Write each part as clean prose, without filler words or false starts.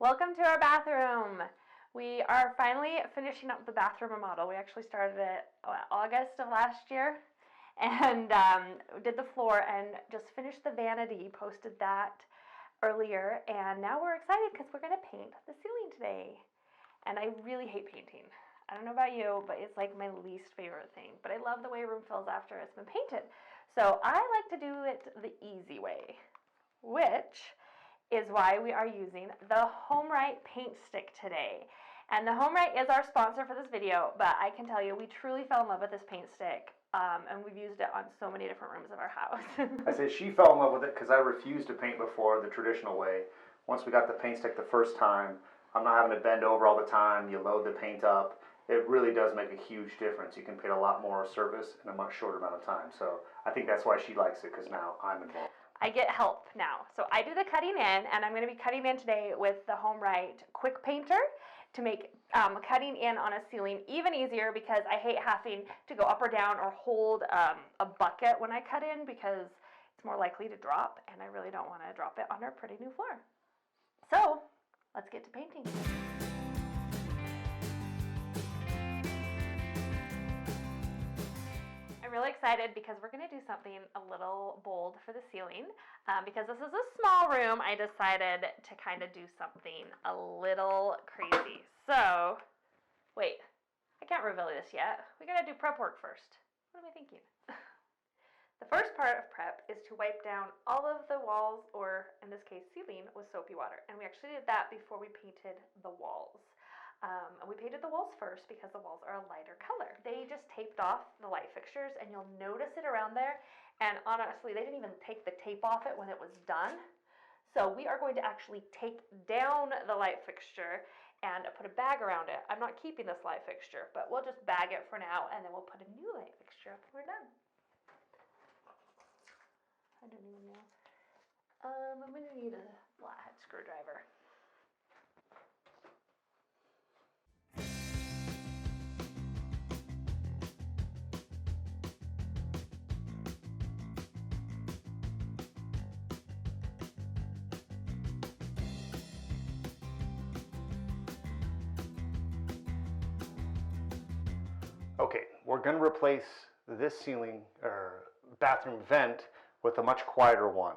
Welcome to our bathroom. We are finally finishing up the bathroom remodel. We actually started it August of last year and did the floor and just finished the vanity, posted that earlier, and now we're excited because we're going to paint the ceiling today. And I really hate painting. I don't know about you, but it's like my least favorite thing. But I love the way a room feels after it's been painted. So I like to do it the easy way, which is why we are using the HomeRight paint stick today. And the HomeRight is our sponsor for this video, but I can tell you we truly fell in love with this paint stick, and we've used it on so many different rooms of our house. I say she fell in love with it because I refused to paint before the traditional way. Once we got the paint stick the first time, I'm not having to bend over all the time. You load the paint up. It really does make a huge difference. You can paint a lot more surface in a much shorter amount of time. So I think that's why she likes it, because now I'm involved. I get help now. So I do the cutting in, and I'm going to be cutting in today with the HomeRight Quick Painter to make cutting in on a ceiling even easier, because I hate having to go up or down or hold a bucket when I cut in, because it's more likely to drop, and I really don't want to drop it on our pretty new floor. So let's get to painting. Really excited because we're going to do something a little bold for the ceiling. Because this is a small room, I decided to kind of do something a little crazy. So, wait, I can't reveal this yet. We got to do prep work first. What am I thinking? The first part of prep is to wipe down all of the walls, or in this case ceiling, with soapy water. And we actually did that before we painted the walls. We painted the walls first because the walls are a lighter color. They just taped off the light fixtures, and you'll notice it around there. And honestly, they didn't even take the tape off it when it was done. So we are going to actually take down the light fixture and put a bag around it. I'm not keeping this light fixture, but we'll just bag it for now, and then we'll put a new light fixture up when we're done. I don't even know. I'm going to need a flathead screwdriver. Okay, we're going to replace this ceiling or bathroom vent with a much quieter one.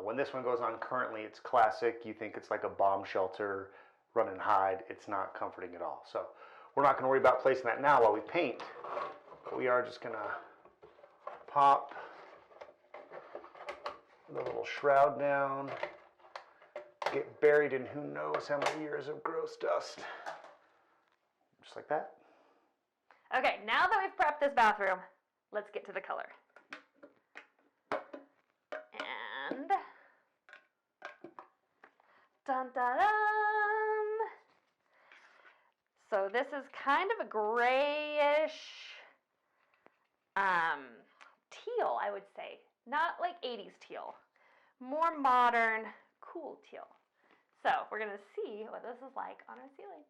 When this one goes on currently, it's classic. You think it's like a bomb shelter, run and hide. It's not comforting at all. So we're not going to worry about placing that now while we paint. But we are just going to pop the little shroud down, get buried in who knows how many years of gross dust. Just like that. Okay, now that we've prepped this bathroom, let's get to the color. And dun dun dun. So this is kind of a grayish teal, I would say. Not like 80s teal. More modern, cool teal. So we're going to see what this is like on our ceiling.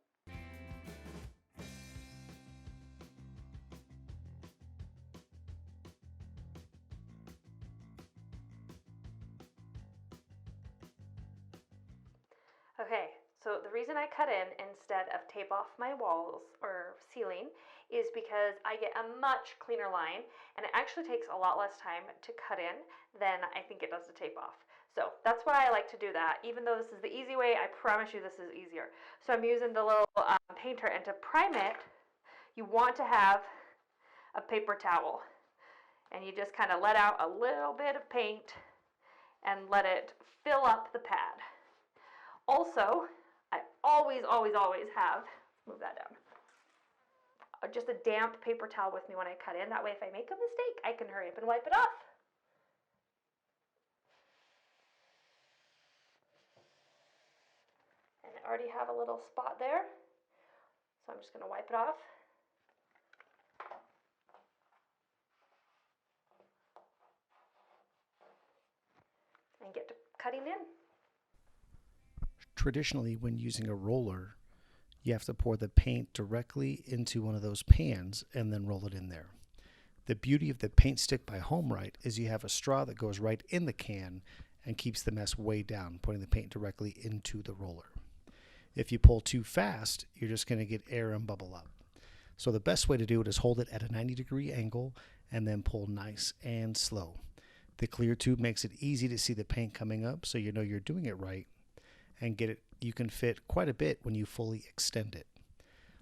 Okay, so the reason I cut in instead of tape off my walls or ceiling is because I get a much cleaner line, and it actually takes a lot less time to cut in than I think it does to tape off. So that's why I like to do that. Even though this is the easy way, I promise you this is easier. So I'm using the little painter, and to prime it, you want to have a paper towel. And you just kind of let out a little bit of paint and let it fill up the pad. Also, I always have, move that down, just a damp paper towel with me when I cut in. That way if I make a mistake, I can hurry up and wipe it off. And I already have a little spot there, so I'm just going to wipe it off. And get to cutting in. Traditionally, when using a roller, you have to pour the paint directly into one of those pans and then roll it in there. The beauty of the paint stick by HomeRight is you have a straw that goes right in the can and keeps the mess way down, putting the paint directly into the roller. If you pull too fast, you're just going to get air and bubble up. So the best way to do it is hold it at a 90-degree angle and then pull nice and slow. The clear tube makes it easy to see the paint coming up, so you know you're doing it right, and you can fit quite a bit when you fully extend it.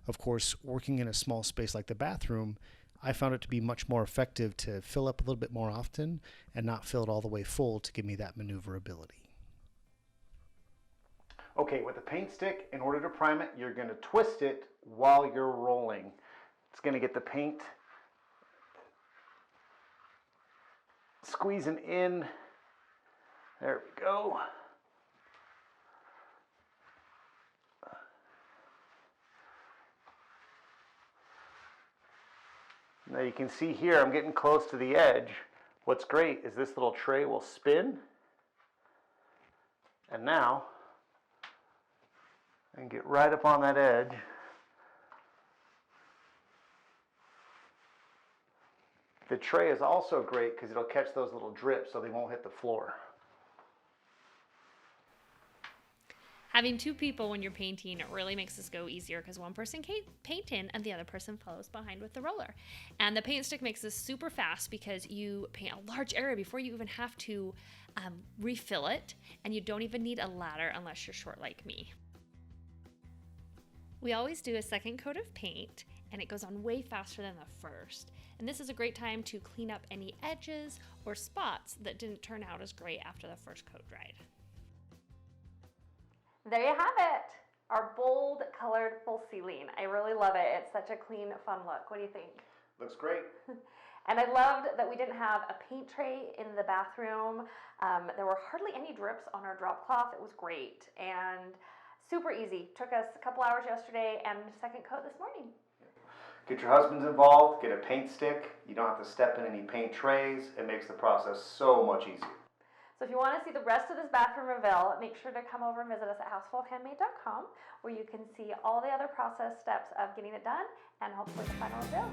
Of course, working in a small space like the bathroom, I found it to be much more effective to fill up a little bit more often and not fill it all the way full to give me that maneuverability. Okay, with the paint stick, in order to prime it, you're going to twist it while you're rolling. It's going to get the paint squeezing in. There we go. Now you can see here I'm getting close to the edge. What's great is this little tray will spin, and now I can get right up on that edge. The tray is also great because it'll catch those little drips so they won't hit the floor. Having two people when you're painting, it really makes this go easier because one person can paint in and the other person follows behind with the roller. And the paint stick makes this super fast because you paint a large area before you even have to refill it, and you don't even need a ladder unless you're short like me. We always do a second coat of paint, and it goes on way faster than the first. And this is a great time to clean up any edges or spots that didn't turn out as great after the first coat dried. There you have it, our bold, colored full ceiling. I really love it. It's such a clean, fun look. What do you think? Looks great. And I loved that we didn't have a paint tray in the bathroom. There were hardly any drips on our drop cloth. It was great and super easy. Took us a couple hours yesterday and second coat this morning. Get your husbands involved, get a paint stick. You don't have to step in any paint trays. It makes the process so much easier. So if you want to see the rest of this bathroom reveal, make sure to come over and visit us at housefullofhandmade.com, where you can see all the other process steps of getting it done and hopefully the final reveal.